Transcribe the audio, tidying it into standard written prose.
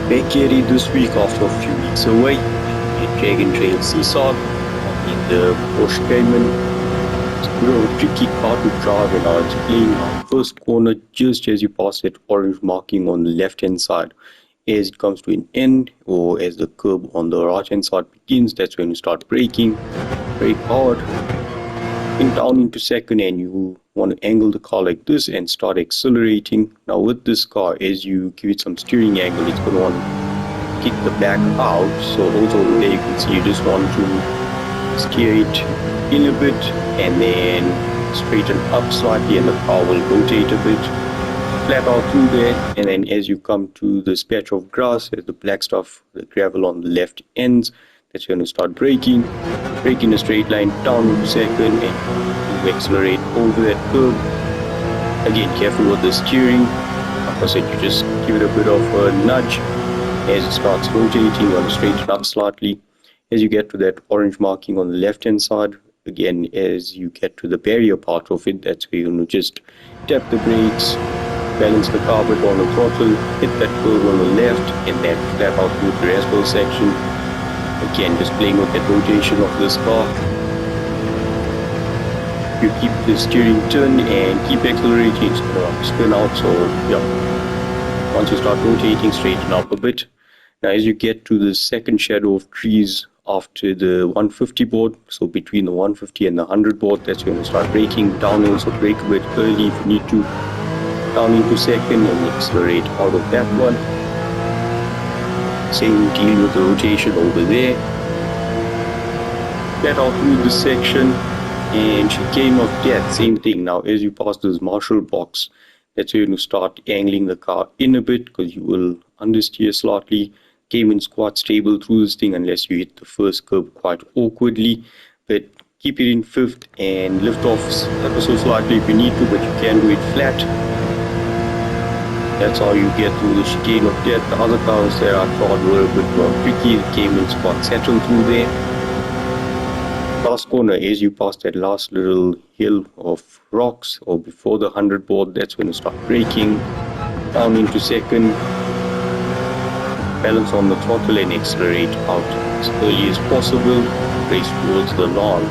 Back here this week after a few weeks away at Dragon Trail Seaside in the Porsche Cayman. It's a bit of a tricky car to drive and now it's playing first corner just as you pass that orange marking on the left hand side. As it comes to an end or as the curb on the right hand side begins, that's when you start braking, brake hard, in down into second, and you want to angle the car like this and start accelerating. Now with this car, as you give it some steering angle, it's going to want to kick the back out. So also over there you can see you just want to steer it in a bit and then straighten up slightly and the car will rotate a bit, flat out through there. And then as you come to this patch of grass, there's the black stuff, the gravel on the left ends, that's when you start braking, brake in a straight line down into second and you accelerate over that curve. Again, careful with the steering. Like I said, you just give it a bit of a nudge as it starts rotating. You want to straighten up slightly as you get to that orange marking on the left hand side. Again, as you get to the barrier part of it, that's where you want to just tap the brakes, balance the car bit on the throttle, hit that curve on the left and then flat out through the asphalt section. Again, just playing with that rotation of this car. You keep the steering turn and keep accelerating, it's going to spin out. So yeah, once you start rotating, straighten up a bit. Now as you get to the second shadow of trees after the 150 board, so between the 150 and the 100 board, that's when you start braking downhill. So brake a bit early if you need to, down into second and accelerate out of that one. Same deal with the rotation over there. Flat out through this section and chicane of death, same thing. Now as you pass this marshal box, that's where you start angling the car in a bit because you will understeer slightly. Cayman's quite stable through this thing unless you hit the first curb quite awkwardly, but keep it in fifth and lift off ever so slightly if you need to, but you can do it flat. That's how you get through the chicane of death. The other cars there I thought were a bit more tricky. The Cayman's quite settled through there. Last corner, as you pass that last little hill of rocks or before the 100 board, that's when you start braking down into second, balance on the throttle and accelerate out as early as possible, race towards the lawn.